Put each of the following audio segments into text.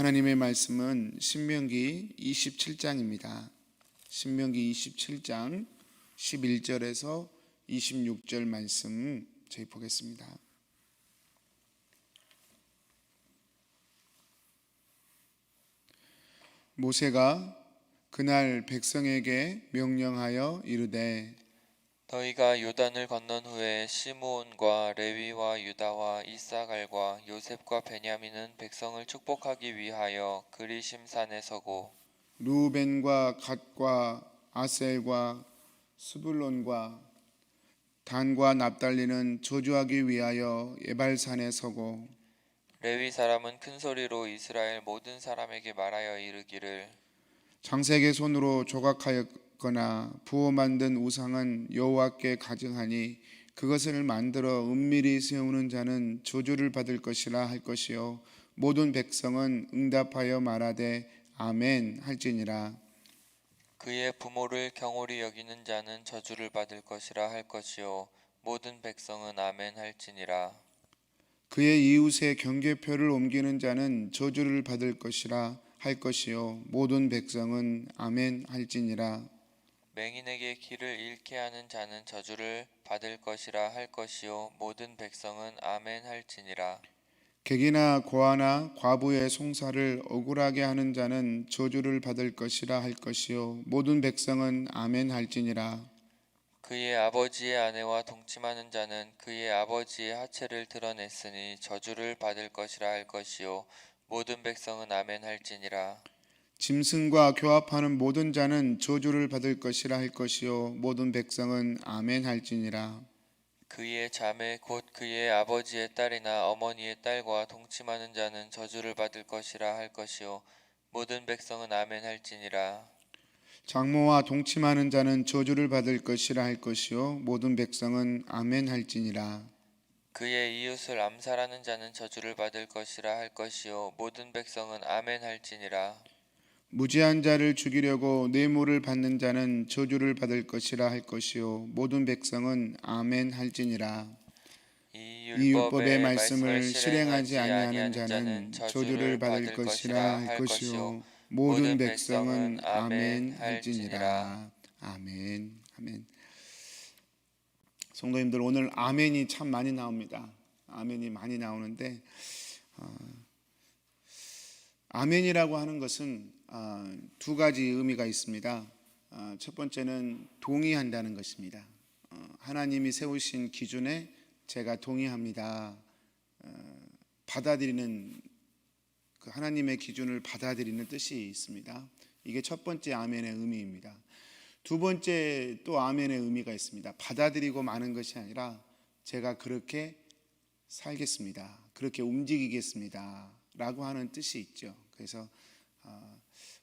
하나님의 말씀은 신명기 27장입니다. 신명기 27장 11절에서 26절 말씀 저희 보겠습니다. 모세가 그날 백성에게 명령하여 이르되 너희가 요단을 건넌 후에 시므온과 레위와 유다와 이사갈과 요셉과 베냐민은 백성을 축복하기 위하여 그리심 산에 서고 루벤과 갓과 아셀과 스불론과 단과 납달리는 저주하기 위하여 에발산에 서고 레위 사람은 큰 소리로 이스라엘 모든 사람에게 말하여 이르기를 장색의 손으로 조각하였거나 부어 만든 우상은 여호와께 가증하니 그것을 만들어 은밀히 세우는 자는 저주를 받을 것이라 할 것이요 모든 백성은 응답하여 말하되 아멘 할지니라. 그의 부모를 경홀히 여기는 자는 저주를 받을 것이라 할 것이요 모든 백성은 아멘 할지니라. 그의 이웃의 경계표를 옮기는 자는 저주를 받을 것이라 할 것이요 모든 백성은 아멘 할지니라. 맹인에게 길을 잃게 하는 자는 저주를 받을 것이라 할 것이요 모든 백성은 아멘 할지니라. 객이나 고아나 과부의 송사를 억울하게 하는 자는 저주를 받을 것이라 할 것이요 모든 백성은 아멘 할지니라. 그의 아버지의 아내와 동침하는 자는 그의 아버지의 하체를 드러냈으니 저주를 받을 것이라 할 것이요 모든 백성은 아멘 할지니라. 짐승과 교합하는 모든 자는 저주를 받을 것이라 할 것이요 모든 백성은 아멘 할지니라. 그의 자매 곧 그의 아버지의 딸이나 어머니의 딸과 동침하는 자는 저주를 받을 것이라 할 것이요 모든 백성은 아멘 할지니라. 장모와 동침하는 자는 저주를 받을 것이라 할 것이요 모든 백성은 아멘 할지니라. 그의 이웃을 암살하는 자는 저주를 받을 것이라 할 것이요 모든 백성은 아멘 할지니라. 무지한 자를 죽이려고 뇌물을 받는 자는 저주를 받을 것이라 할 것이요 모든 백성은 아멘 할지니라. 이 이 율법의 율법의 말씀을 말씀을 실행하지 실행하지 아니하는 아니하는 자는 자는 저주를 받을 것이라 할 것이요 모든 백성은 아멘 할지니라. 아멘. 아멘. 성도님들, 오늘 아멘이 참 많이 나옵니다. 아멘이 많이 나오는데 아멘이라고 하는 것은 두 가지 의미가 있습니다. 첫 번째는 동의한다는 것입니다. 하나님이 세우신 기준에 제가 동의합니다. 받아들이는 그 하나님의 기준을 받아들이는 뜻이 있습니다. 이게 첫 번째 아멘의 의미입니다. 두 번째 또 아멘의 의미가 있습니다. 받아들이고 마는 것이 아니라 제가 그렇게 살겠습니다. 그렇게 움직이겠습니다. 라고 하는 뜻이 있죠. 그래서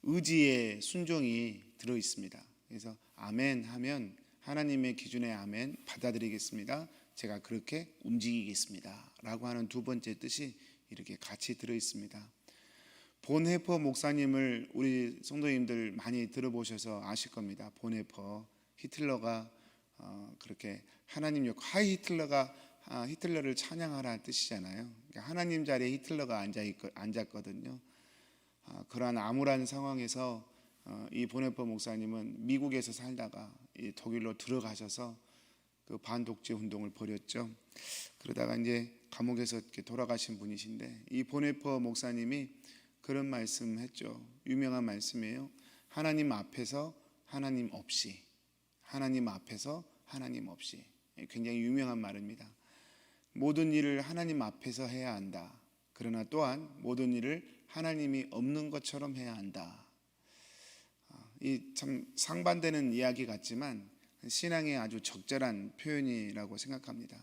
의지의 순종이 들어 있습니다. 그래서 아멘 하면 하나님의 기준의 아멘 받아들이겠습니다. 제가 그렇게 움직이겠습니다. 라고 하는 두 번째 뜻이 이렇게 같이 들어 있습니다. 본헤퍼 목사님을 우리 성도님들 많이 들어보셔서 아실 겁니다. 본헤퍼 히틀러가 그렇게 하나님 하이 히틀러가 히틀러를 찬양하라는 뜻이잖아요. 그러니까 하나님 자리에 히틀러가 앉았거든요. 그러한 암울한 상황에서 이 본헤퍼 목사님은 미국에서 살다가 독일로 들어가셔서 그 반독재 운동을 벌였죠. 그러다가 이제 감옥에서 이렇게 돌아가신 분이신데 이 본헤퍼 목사님이 그런 말씀했죠. 유명한 말씀이에요. 하나님 앞에서 하나님 없이, 하나님 앞에서 하나님 없이. 굉장히 유명한 말입니다. 모든 일을 하나님 앞에서 해야 한다. 그러나 또한 모든 일을 하나님이 없는 것처럼 해야 한다. 이 참 상반되는 이야기 같지만 신앙의 아주 적절한 표현이라고 생각합니다.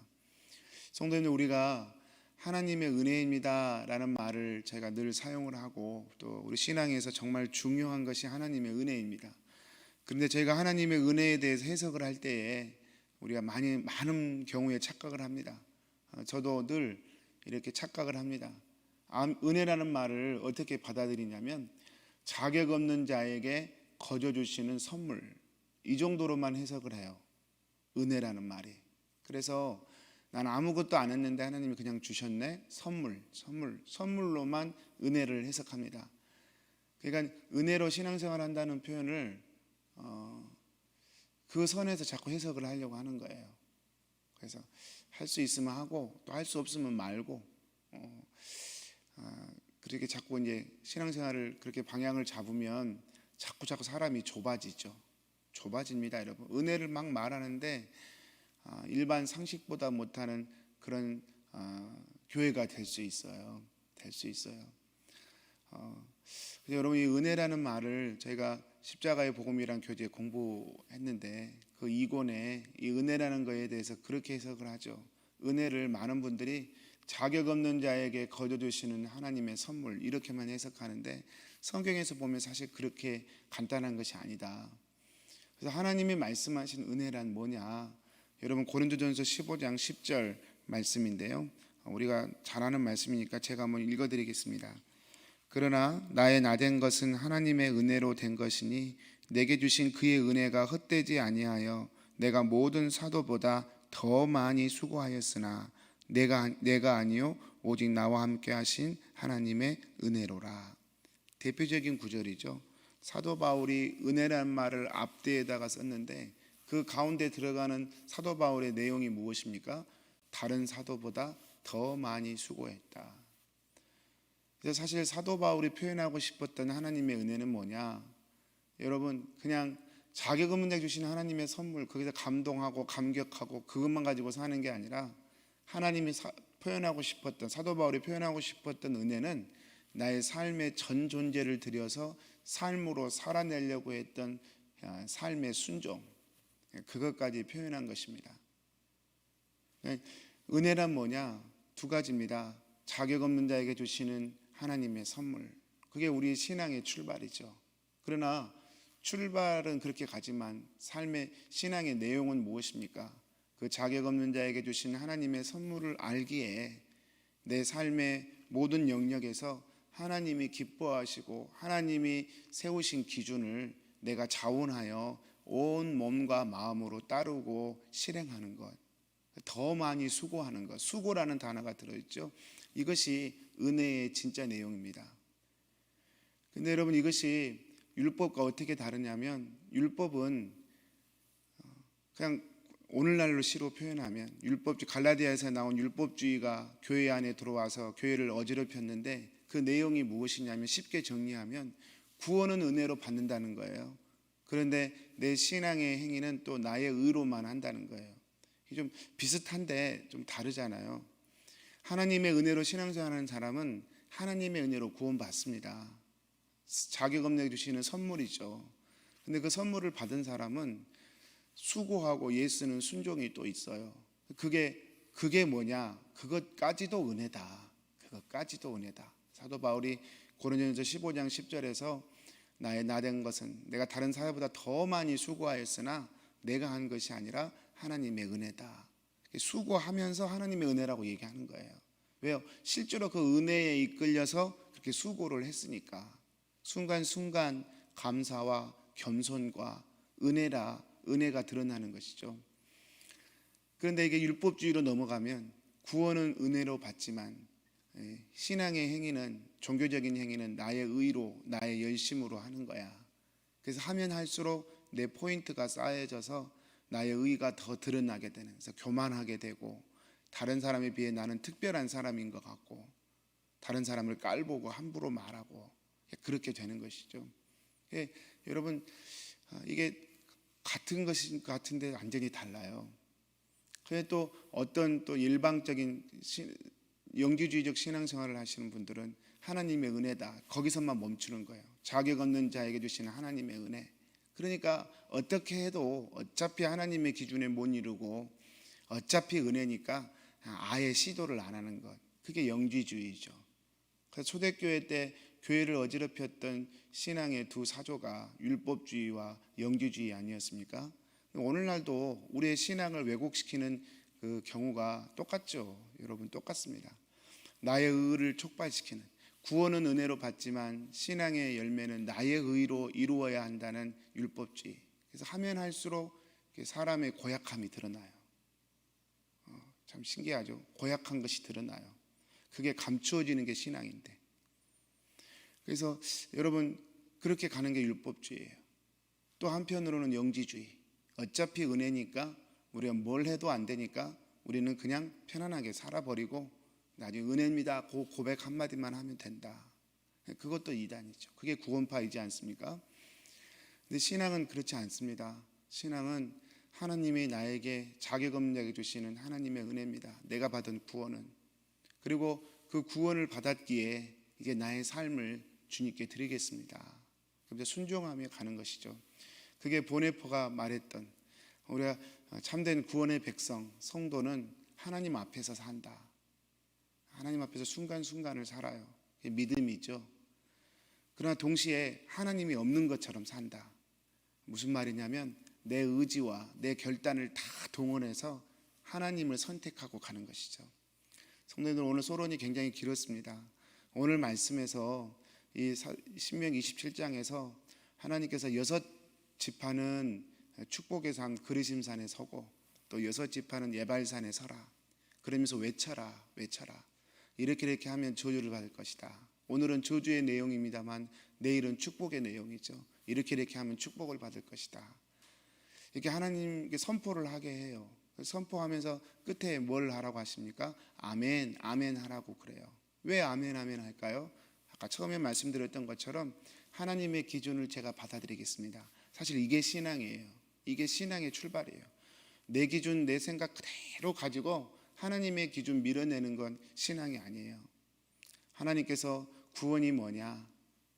성도님들, 우리가 하나님의 은혜입니다 라는 말을 제가 늘 사용을 하고 또 우리 신앙에서 정말 중요한 것이 하나님의 은혜입니다. 그런데 저희가 하나님의 은혜에 대해서 해석을 할 때에 우리가 많은 경우에 착각을 합니다. 저도 늘 이렇게 착각을 합니다. 은혜라는 말을 어떻게 받아들이냐면 자격 없는 자에게 거저 주시는 선물, 이 정도로만 해석을 해요. 은혜라는 말이. 그래서 난 아무것도 안 했는데 하나님이 그냥 주셨네. 선물로만 은혜를 해석합니다. 그러니까 은혜로 신앙생활 한다는 표현을 그 선에서 자꾸 해석을 하려고 하는 거예요. 그래서 할 수 있으면 하고 또 할 수 없으면 말고 그렇게 자꾸 이제 신앙생활을 그렇게 방향을 잡으면 자꾸 사람이 좁아집니다, 여러분. 은혜를 막 말하는데 일반 상식보다 못하는 그런 교회가 될 수 있어요. 여러분, 이 은혜라는 말을 저희가 십자가의 복음이란 교재에 공부했는데 그 2권에 이 은혜라는 거에 대해서 그렇게 해석을 하죠. 은혜를 많은 분들이 자격 없는 자에게 거둬주시는 하나님의 선물 이렇게만 해석하는데 성경에서 보면 사실 그렇게 간단한 것이 아니다. 그래서 하나님이 말씀하신 은혜란 뭐냐? 여러분, 고린도전서 15장 10절 말씀인데요. 우리가 잘 아는 말씀이니까 제가 한번 읽어드리겠습니다. 그러나 나의 나된 것은 하나님의 은혜로 된 것이니 내게 주신 그의 은혜가 헛되지 아니하여 내가 모든 사도보다 더 많이 수고하였으나 내가 아니요 오직 나와 함께 하신 하나님의 은혜로라. 대표적인 구절이죠. 사도 바울이 은혜란 말을 앞뒤에다가 썼는데 그 가운데 들어가는 사도 바울의 내용이 무엇입니까? 다른 사도보다 더 많이 수고했다. 그래서 사실 사도 바울이 표현하고 싶었던 하나님의 은혜는 뭐냐? 여러분, 그냥 자격 없는 자 주신 하나님의 선물, 거기서 감동하고 감격하고 그것만 가지고 사는 게 아니라 하나님이 표현하고 싶었던, 사도 바울이 표현하고 싶었던 은혜는 나의 삶의 전 존재를 들여서 삶으로 살아내려고 했던 삶의 순종, 그것까지 표현한 것입니다. 은혜란 뭐냐? 두 가지입니다. 자격 없는 자에게 주시는 하나님의 선물, 그게 우리의 신앙의 출발이죠. 그러나 출발은 그렇게 가지만 삶의 신앙의 내용은 무엇입니까? 그 자격 없는 자에게 주신 하나님의 선물을 알기에 내 삶의 모든 영역에서 하나님이 기뻐하시고 하나님이 세우신 기준을 내가 자원하여 온 몸과 마음으로 따르고 실행하는 것, 더 많이 수고하는 것, 수고라는 단어가 들어있죠. 이것이 은혜의 진짜 내용입니다. 근데 여러분, 이것이 율법과 어떻게 다르냐면, 율법은 그냥 오늘날로 시로 표현하면 율법주의, 갈라디아에서 나온 율법주의가 교회 안에 들어와서 교회를 어지럽혔는데 그 내용이 무엇이냐면, 쉽게 정리하면 구원은 은혜로 받는다는 거예요. 그런데 내 신앙의 행위는 또 나의 의로만 한다는 거예요. 이게 좀 비슷한데 좀 다르잖아요. 하나님의 은혜로 신앙생활하는 사람은 하나님의 은혜로 구원받습니다. 자격 없는 주시는 선물이죠. 근데 그 선물을 받은 사람은 수고하고 예수는 순종이 또 있어요. 그게 뭐냐? 그것까지도 은혜다. 사도 바울이 고린도전서 15장 10절에서 나의 나된 것은 내가 다른 사회보다 더 많이 수고하였으나 내가 한 것이 아니라 하나님의 은혜다. 수고하면서 하나님의 은혜라고 얘기하는 거예요. 왜요? 실제로 그 은혜에 이끌려서 그렇게 수고를 했으니까. 순간순간 감사와 겸손과 은혜가 드러나는 것이죠. 그런데 이게 율법주의로 넘어가면 구원은 은혜로 받지만 신앙의 행위는, 종교적인 행위는 나의 의로, 나의 열심으로 하는 거야. 그래서 하면 할수록 내 포인트가 쌓여져서 나의 의가 더 드러나게 되는, 그래서 교만하게 되고 다른 사람에 비해 나는 특별한 사람인 것 같고 다른 사람을 깔보고 함부로 말하고 그렇게 되는 것이죠. 여러분, 이게 같은 것인 것 같은데 완전히 달라요. 그런데 또 어떤 또 일방적인 영지주의적 신앙생활을 하시는 분들은 하나님의 은혜다, 거기서만 멈추는 거예요. 자격 없는 자에게 주시는 하나님의 은혜. 그러니까 어떻게 해도 어차피 하나님의 기준에 못 이루고 어차피 은혜니까 아예 시도를 안 하는 것, 그게 영지주의죠. 그래서 초대교회 때 교회를 어지럽혔던 신앙의 두 사조가 율법주의와 영지주의 아니었습니까? 오늘날도 우리의 신앙을 왜곡시키는 그 경우가 똑같죠. 여러분, 똑같습니다. 나의 의를 촉발시키는, 구원은 은혜로 받지만 신앙의 열매는 나의 의로 이루어야 한다는 율법주의. 그래서 하면 할수록 사람의 고약함이 드러나요. 참 신기하죠. 고약한 것이 드러나요. 그게 감추어지는 게 신앙인데. 그래서 여러분 그렇게 가는 게 율법주의예요. 또 한편으로는 영지주의. 어차피 은혜니까 우리가 뭘 해도 안 되니까 우리는 그냥 편안하게 살아버리고 나중에 은혜입니다 그 고백 한마디만 하면 된다. 그것도 이단이죠. 그게 구원파이지 않습니까? 근데 신앙은 그렇지 않습니다. 신앙은 하나님이 나에게 자격없게 주시는 하나님의 은혜입니다. 내가 받은 구원은. 그리고 그 구원을 받았기에 이제 나의 삶을 주님께 드리겠습니다. 그래서 순종하며 가는 것이죠. 그게 보네포가 말했던, 우리가 참된 구원의 백성, 성도는 하나님 앞에서 산다. 하나님 앞에서 순간순간을 살아요. 그게 믿음이죠. 그러나 동시에 하나님이 없는 것처럼 산다. 무슨 말이냐면 내 의지와 내 결단을 다 동원해서 하나님을 선택하고 가는 것이죠. 성도님들, 오늘 소론이 굉장히 길었습니다. 오늘 말씀에서 이 신명기 27장에서 하나님께서 6지파는 축복의 산 그리심산에 서고 또 6지파는 예발산에 서라. 그러면서 외쳐라 외쳐라. 이렇게 하면 저주를 받을 것이다. 오늘은 저주의 내용입니다만 내일은 축복의 내용이죠. 이렇게 하면 축복을 받을 것이다. 이렇게 하나님께 선포를 하게 해요. 선포하면서 끝에 뭘 하라고 하십니까? 아멘, 아멘 하라고 그래요. 왜 아멘, 아멘 할까요? 아까 처음에 말씀드렸던 것처럼 하나님의 기준을 제가 받아들이겠습니다. 사실 이게 신앙이에요. 이게 신앙의 출발이에요. 내 기준, 내 생각 그대로 가지고 하나님의 기준 밀어내는 건 신앙이 아니에요. 하나님께서 구원이 뭐냐?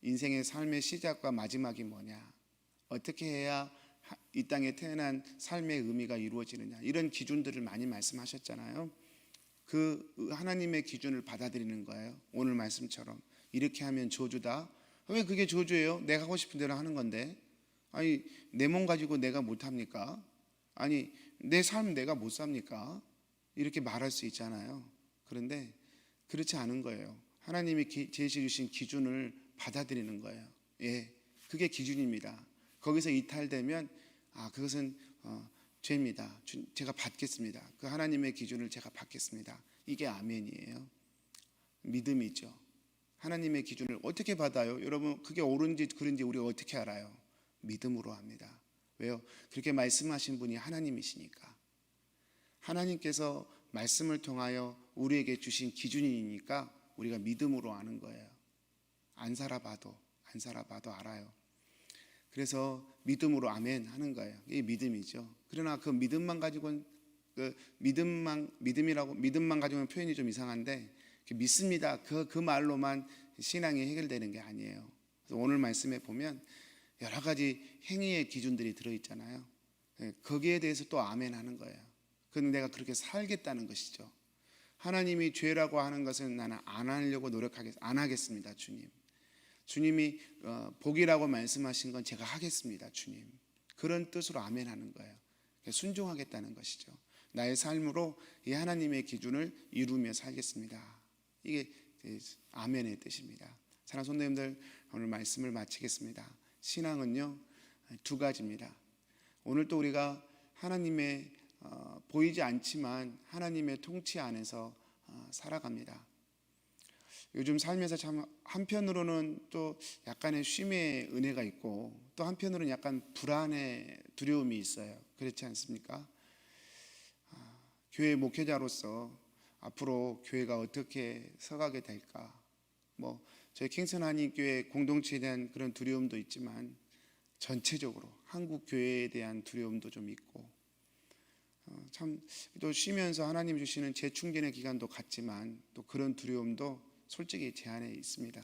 인생의 삶의 시작과 마지막이 뭐냐? 어떻게 해야 이 땅에 태어난 삶의 의미가 이루어지느냐? 이런 기준들을 많이 말씀하셨잖아요. 그 하나님의 기준을 받아들이는 거예요. 오늘 말씀처럼 이렇게 하면 저주다. 왜 그게 저주예요? 내가 하고 싶은 대로 하는 건데. 아니 내 몸 가지고 내가 못합니까? 아니 내 삶 내가 못 삽니까? 이렇게 말할 수 있잖아요. 그런데 그렇지 않은 거예요. 하나님이 제시해 주신 기준을 받아들이는 거예요. 예, 그게 기준입니다. 거기서 이탈되면 그것은 죄입니다. 제가 받겠습니다. 그 하나님의 기준을 제가 받겠습니다. 이게 아멘이에요. 믿음이죠. 하나님의 기준을 어떻게 받아요? 여러분 그게 옳은지 그른지 우리가 어떻게 알아요? 믿음으로 합니다. 왜요? 그렇게 말씀하신 분이 하나님이시니까. 하나님께서 말씀을 통하여 우리에게 주신 기준이니까 우리가 믿음으로 아는 거예요. 안 살아봐도 알아요. 그래서 믿음으로 아멘 하는 거예요. 이게 믿음이죠. 그러나 그 믿음만 가지고는 믿음만 가지고는 표현이 좀 이상한데 믿습니다. 그 말로만 신앙이 해결되는 게 아니에요. 그래서 오늘 말씀에 보면 여러 가지 행위의 기준들이 들어있잖아요. 거기에 대해서 또 아멘 하는 거예요. 그건 내가 그렇게 살겠다는 것이죠. 하나님이 죄라고 하는 것은 나는 안 하려고 안 하겠습니다. 주님이 복이라고 말씀하신 건 제가 하겠습니다. 주님. 그런 뜻으로 아멘 하는 거예요. 순종하겠다는 것이죠. 나의 삶으로 이 하나님의 기준을 이루며 살겠습니다. 이게 아멘의 뜻입니다. 사랑하는 성도님들, 오늘 말씀을 마치겠습니다. 신앙은요 2가지입니다. 오늘 또 우리가 하나님의 보이지 않지만 하나님의 통치 안에서 살아갑니다. 요즘 삶에서 참 한편으로는 또 약간의 쉼의 은혜가 있고 또 한편으로는 약간 불안의 두려움이 있어요. 그렇지 않습니까? 교회 목회자로서 앞으로 교회가 어떻게 서가게 될까? 저희 킹슨 한인교회 공동체에 대한 그런 두려움도 있지만 전체적으로 한국 교회에 대한 두려움도 좀 있고 참 또 쉬면서 하나님 주시는 재충전의 기간도 같지만 또 그런 두려움도 솔직히 제 안에 있습니다.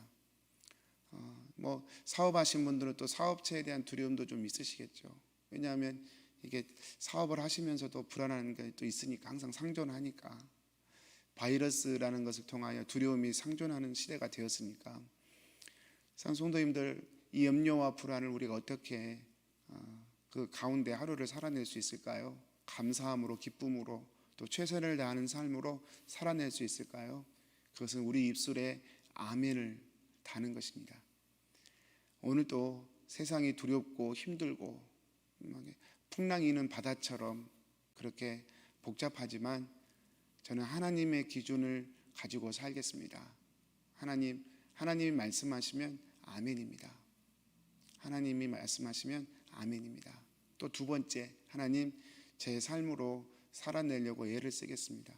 사업하신 분들은 또 사업체에 대한 두려움도 좀 있으시겠죠. 왜냐하면 이게 사업을 하시면서도 불안한 게 또 있으니까 항상 상존하니까 바이러스라는 것을 통하여 두려움이 상존하는 시대가 되었으니까 성도님들 이 염려와 불안을 우리가 어떻게 그 가운데 하루를 살아낼 수 있을까요? 감사함으로 기쁨으로 또 최선을 다하는 삶으로 살아낼 수 있을까요? 그것은 우리 입술에 아멘을 다는 것입니다. 오늘도 세상이 두렵고 힘들고 풍랑이 있는 바다처럼 그렇게 복잡하지만 저는 하나님의 기준을 가지고 살겠습니다. 하나님이 말씀하시면 아멘입니다. 하나님이 말씀하시면 아멘입니다. 또 두 번째, 하나님, 제 삶으로 살아내려고 애를 쓰겠습니다.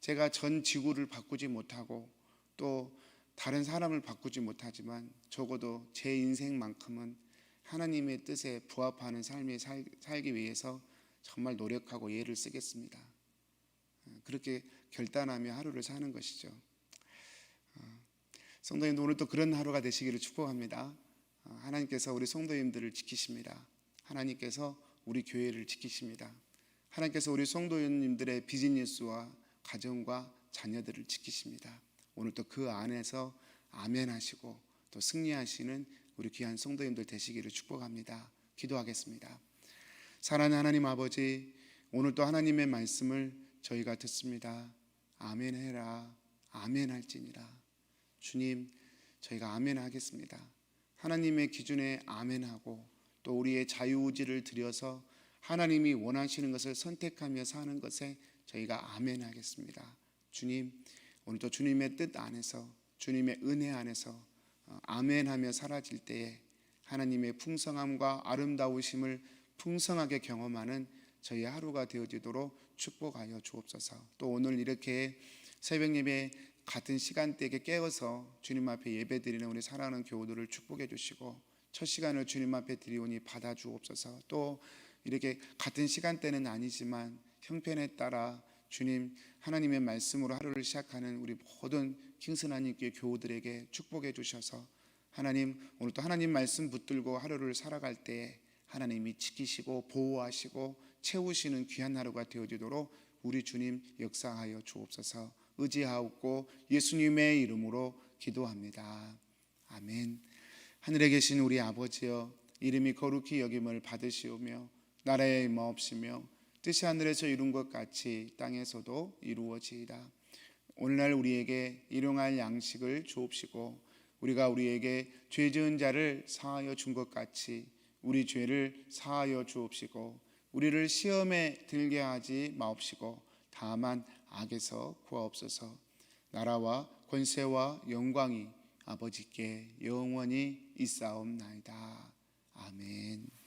제가 전 지구를 바꾸지 못하고 또 다른 사람을 바꾸지 못하지만 적어도 제 인생만큼은 하나님의 뜻에 부합하는 삶을 살기 위해서 정말 노력하고 애를 쓰겠습니다. 그렇게 결단하며 하루를 사는 것이죠. 성도님도 오늘 또 그런 하루가 되시기를 축복합니다. 하나님께서 우리 성도님들을 지키십니다. 하나님께서 우리 교회를 지키십니다. 하나님께서 우리 성도님들의 비즈니스와 가정과 자녀들을 지키십니다. 오늘 또 그 안에서 아멘 하시고 또 승리하시는 우리 귀한 성도님들 되시기를 축복합니다. 기도하겠습니다. 사랑하는 하나님 아버지, 오늘 또 하나님의 말씀을 저희가 듣습니다. 아멘 해라, 아멘 할지니라. 주님, 저희가 아멘 하겠습니다. 하나님의 기준에 아멘하고 또 우리의 자유의지를 들여서 하나님이 원하시는 것을 선택하며 사는 것에 저희가 아멘 하겠습니다. 주님, 오늘도 주님의 뜻 안에서, 주님의 은혜 안에서 아멘하며 사라질 때에 하나님의 풍성함과 아름다우심을 풍성하게 경험하는 저희 하루가 되어지도록 축복하여 주옵소서. 또 오늘 이렇게 새벽 예배 같은 시간대에 깨어서 주님 앞에 예배드리는 우리 사랑하는 교우들을 축복해 주시고 첫 시간을 주님 앞에 드리오니 받아 주옵소서. 또 이렇게 같은 시간대는 아니지만 형편에 따라 주님 하나님의 말씀으로 하루를 시작하는 우리 모든 킹슨 하나님께 교우들에게 축복해 주셔서 하나님, 오늘 또 하나님 말씀 붙들고 하루를 살아갈 때에 하나님이 지키시고 보호하시고 채우시는 귀한 하루가 되어지도록 우리 주님 역사하여 주옵소서. 의지하옵고 예수님의 이름으로 기도합니다. 아멘. 하늘에 계신 우리 아버지여, 이름이 거룩히 여김을 받으시오며 나라의 임하옵시며 뜻이 하늘에서 이룬 것 같이 땅에서도 이루어지이다. 오늘날 우리에게 일용할 양식을 주옵시고 우리가 우리에게 죄 지은 자를 사하여 준 것 같이 우리 죄를 사하여 주옵시고 우리를 시험에 들게 하지 마옵시고 다만 악에서 구하옵소서. 나라와 권세와 영광이 아버지께 영원히 있사옵나이다. 아멘.